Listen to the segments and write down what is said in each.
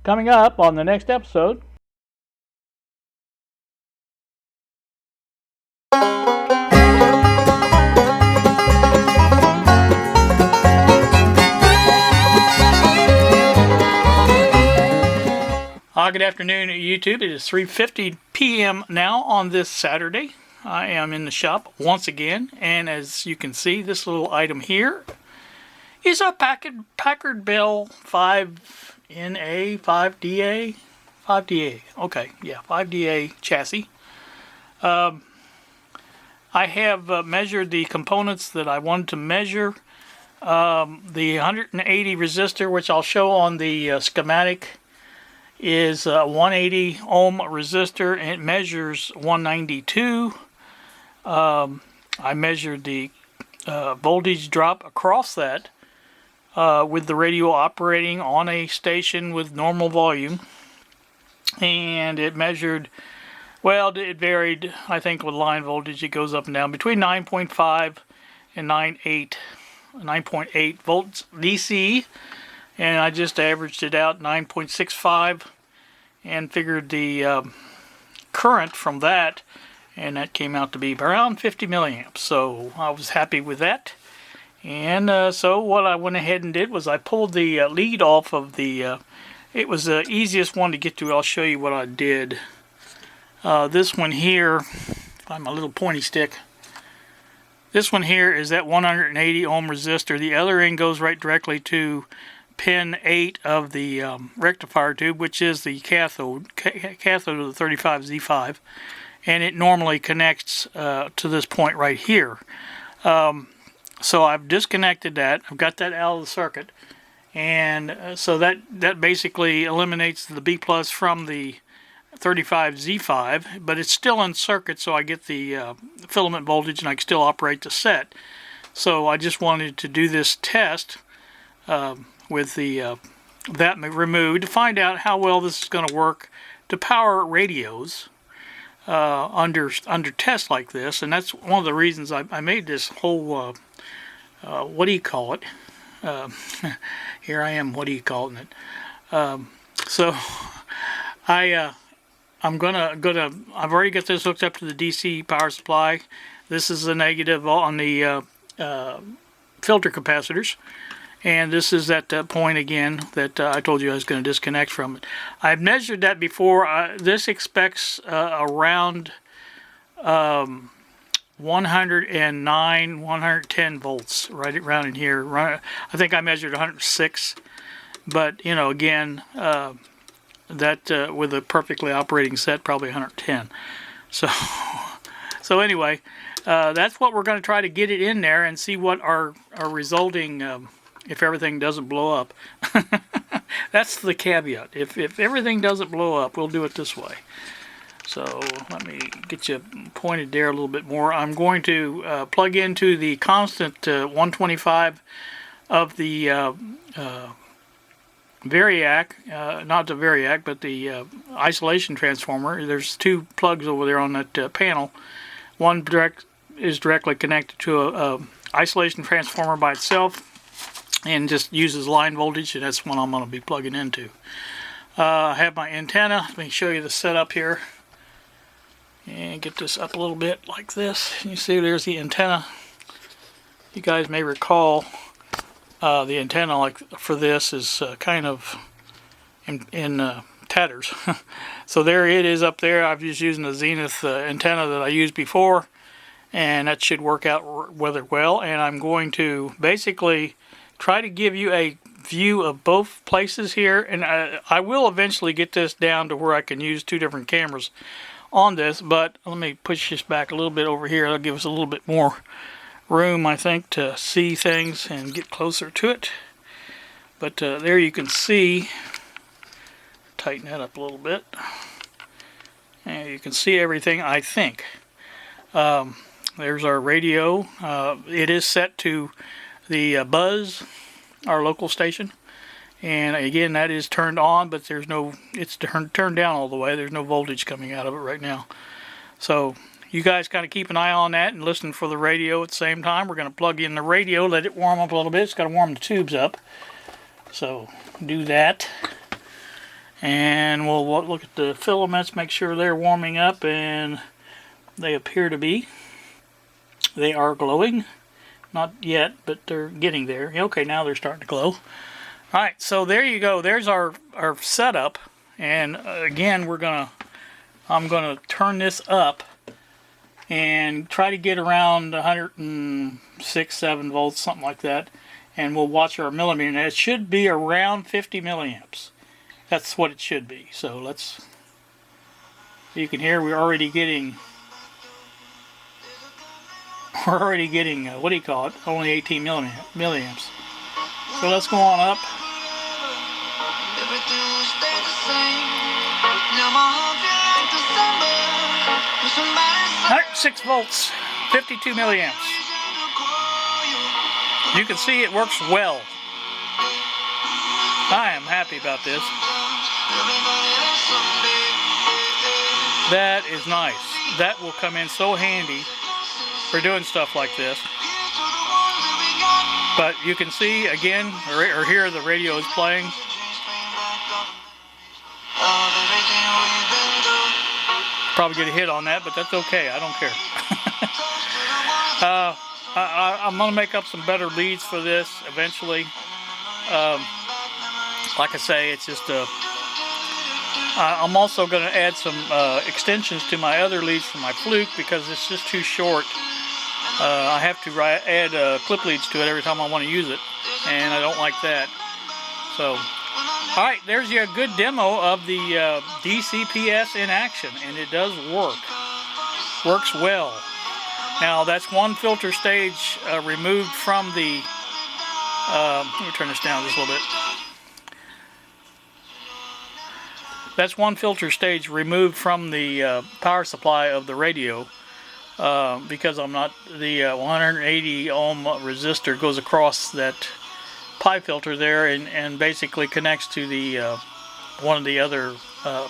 Coming up on the next episode. Good afternoon, YouTube. It is 3:50 p.m. now on this Saturday. I am in the shop once again, and as you can see, this little item here is a Packard Bell 5NA, 5DA, 5DA. Okay, yeah, 5DA chassis. I have measured the components that I wanted to measure. The 180 resistor, which I'll show on the schematic, is a 180 ohm resistor, and it measures 192. I measured the voltage drop across that with the radio operating on a station with normal volume, and it measured, well, it varied, I think with line voltage it goes up and down between 9.5 and 9.8 volts DC, and I just averaged it out 9.65 and figured the current from that, and that came out to be around 50 milliamps. So I was happy with that. And so what I went ahead and did was I pulled the lead off of the, it was the easiest one to get to. I'll show you what I did. This one here, find my little pointy stick. This one here is that 180 ohm resistor. The other end goes right directly to pin 8 of the rectifier tube, which is the cathode of the 35Z5, and it normally connects to this point right here. So I've disconnected that. I've got that out of the circuit, and so that basically eliminates the B plus from the 35Z5, but it's still in circuit, so I get the filament voltage and I can still operate the set. So I just wanted to do this test with the that removed to find out how well this is going to work to power radios under tests like this. And that's one of the reasons I made this whole what do you call it? Here I am. What do you call it? So I'm gonna I've already got this hooked up to the DC power supply. This is the negative on the filter capacitors. And this is at that point again that I told you I was going to disconnect from it. I've measured that before. This expects around 109, 110 volts right around in here. I think I measured 106. But, you know, again, that with a perfectly operating set, probably 110. So anyway, that's what we're going to try to get it in there and see what our resulting... if everything doesn't blow up. That's the caveat. If everything doesn't blow up, we'll do it this way. So let me get you pointed there a little bit more. I'm going to plug into the constant 125 of the Variac, not the Variac, but the isolation transformer. There's two plugs over there on that panel. One is directly connected to a isolation transformer by itself, and just uses line voltage, and that's what I'm going to be plugging into. I have my antenna. Let me show you the setup here. And get this up a little bit like this. You see there's the antenna. You guys may recall the antenna like for this is kind of in tatters. So there it is up there. I'm just using the Zenith antenna that I used before, and that should work out rather well. And I'm going to basically try to give you a view of both places here, and I will eventually get this down to where I can use two different cameras on this, but let me push this back a little bit over here. That'll give us a little bit more room, I think, to see things and get closer to it. But there you can see, tighten that up a little bit, and you can see everything, I think. There's our radio. It is set to the Buzz, our local station, and again that is turned on, but there's no, it's turned down all the way. There's no voltage coming out of it right now. So you guys kind of keep an eye on that and listen for the radio at the same time. We're going to plug in the radio, let it warm up a little bit. It's got to warm the tubes up, so do that. And we'll look at the filaments, make sure they're warming up, and they appear to be. They are glowing. Not yet, but they're getting there. Okay, now they're starting to glow. Alright, so there you go. There's our setup. And again, I'm gonna turn this up and try to get around 106, 7 volts, something like that. And we'll watch our millimeter. Now, it should be around 50 milliamps. That's what it should be. So you can hear we're already getting, what do you call it? Only 18 milliamps. So let's go on up. 106 volts, 52 milliamps. You can see it works well. I am happy about this. That is nice. That will come in so handy for doing stuff like this. But you can see again, or hear the radio is playing. Probably get a hit on that, but that's okay. I don't care. I'm going to make up some better leads for this eventually. Like I say, it's just I'm also going to add some extensions to my other leads for my fluke because it's just too short. I have to add clip leads to it every time I want to use it, and I don't like that. So, alright, there's your good demo of the DCPS in action, and it does work. Works well. Now, that's one filter stage removed from the... let me turn this down just a little bit. That's one filter stage removed from the power supply of the radio. Because I'm not, the 180 ohm resistor goes across that pi filter there and basically connects to the one of the other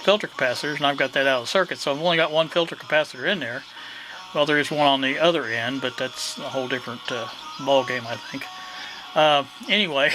filter capacitors, and I've got that out of the circuit, so I've only got one filter capacitor in there. Well, there is one on the other end, but that's a whole different ball game, I think. Anyway,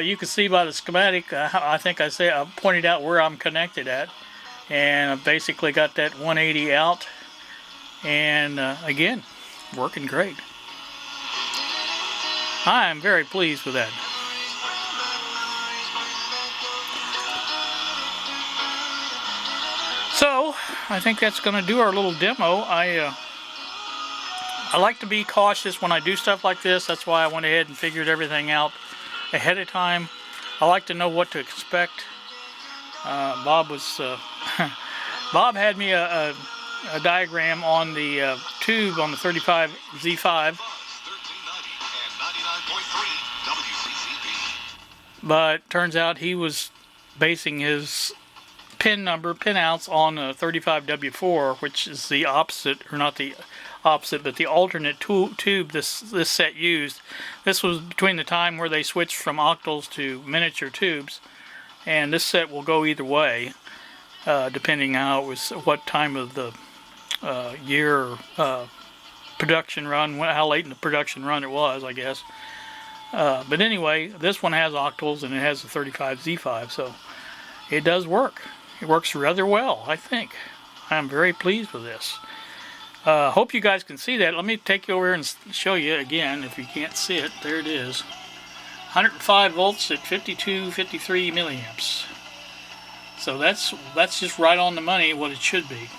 you can see by the schematic, I think I pointed out where I'm connected at, and I've basically got that 180 out. And again, working great. I am very pleased with that. So, I think that's going to do our little demo. I like to be cautious when I do stuff like this. That's why I went ahead and figured everything out ahead of time. I like to know what to expect. Bob had me a diagram on the tube on the 35 Z5, but turns out he was basing his pin outs on a 35 W4, which is the opposite, or not the opposite, but the alternate tube this set used. This was between the time where they switched from octals to miniature tubes, and this set will go either way, depending on what time of the year production run, how late in the production run it was, I guess. But anyway, this one has octals and it has the 35 Z5, so it does work. It works rather well, I think. I'm very pleased with this. Hope you guys can see that. Let me take you over here and show you again if you can't see it. There it is. 105 volts at 53 milliamps. So that's just right on the money what it should be.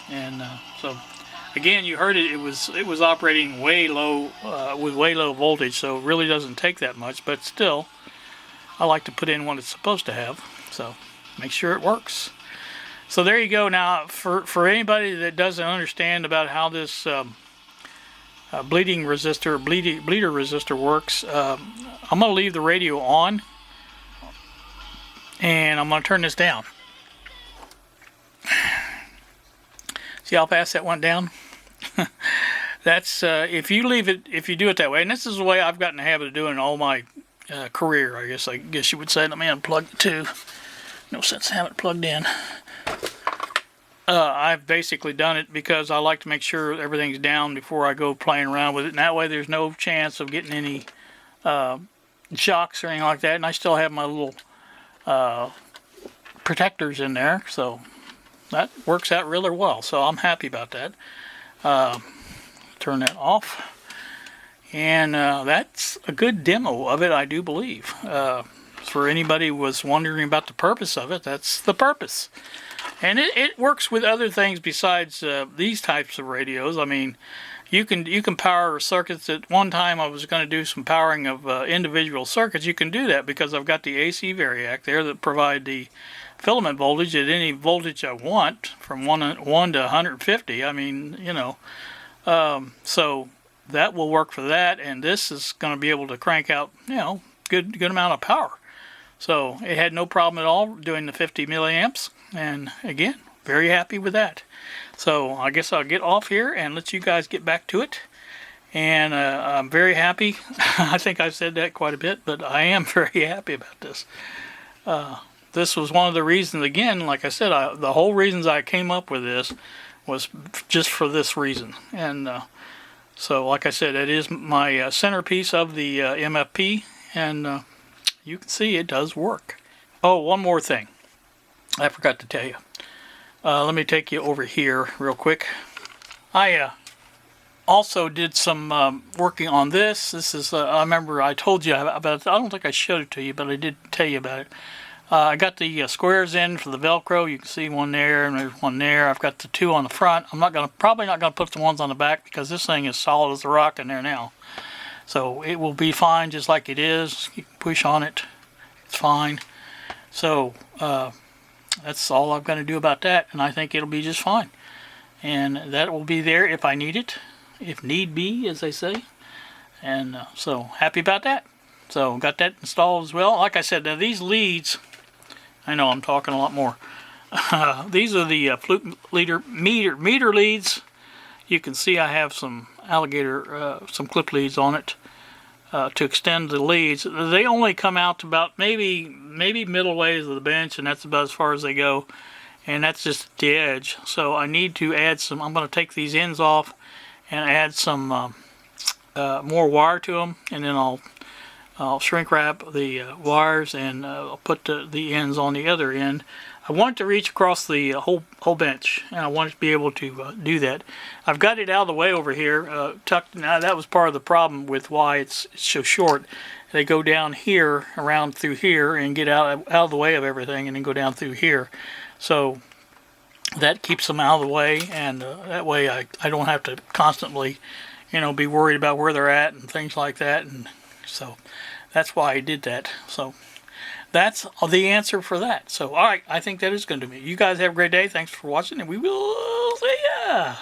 And so again, you heard it was operating way low with way low voltage, so it really doesn't take that much, but still I like to put in what it's supposed to have, so make sure it works. So there you go. Now for anybody that doesn't understand about how this bleeder resistor works, I'm going to leave the radio on and I'm going to turn this down. See how fast that went down? That's if you do it that way, and this is the way I've gotten the habit of doing all my career, I guess you would say. Let me unplug the two. No sense having it plugged in. I've basically done it because I like to make sure everything's down before I go playing around with it, and that way there's no chance of getting any shocks or anything like that. And I still have my little protectors in there, so that works out really well. So I'm happy about that. Turn that off. And that's a good demo of it, I do believe. For anybody who was wondering about the purpose of it, that's the purpose. And it works with other things besides these types of radios. I mean, you can power circuits. At one time I was going to do some powering of individual circuits. You can do that because I've got the AC variac there that provide the filament voltage at any voltage I want, from 1 to 150. I mean, you know, so that will work for that, and this is going to be able to crank out, you know, good amount of power. So it had no problem at all doing the 50 milliamps, and again, very happy with that. So I guess I'll get off here and let you guys get back to it. And I'm very happy. I think I've said that quite a bit, but I am very happy about this. This was one of the reasons, again, like I said, the whole reasons I came up with this was just for this reason. And so, like I said, it is my centerpiece of the MFP, and you can see it does work. Oh, one more thing I forgot to tell you. Let me take you over here real quick. I also did some working on this. This is, I remember I told you about it. I don't think I showed it to you, but I did tell you about it. I got the squares in for the Velcro. You can see one there and there's one there. I've got the two on the front. I'm probably not gonna put the ones on the back because this thing is solid as a rock in there now. So it will be fine just like it is. You can push on it. It's fine. So that's all I've got to do about that, and I think it'll be just fine. And that will be there if I need it, if need be, as they say. And so happy about that. So got that installed as well. Like I said, now these leads, I know I'm talking a lot more. These are the flute meter leads. You can see I have some alligator, some clip leads on it to extend the leads. They only come out to about maybe middle ways of the bench, and that's about as far as they go. And that's just the edge. So I need to add some. I'm going to take these ends off and add some more wire to them, and then I'll shrink wrap the wires, and I'll put the ends on the other end. I want it to reach across the whole bench, and I want it to be able to do that. I've got it out of the way over here, tucked. Now that was part of the problem with why it's so short. They go down here, around through here, and get out of the way of everything, and then go down through here. So that keeps them out of the way, and that way I don't have to constantly, you know, be worried about where they're at and things like that. And so that's why I did that. So that's the answer for that. So, all right, I think that is going to be. You guys have a great day. Thanks for watching, and we will see ya.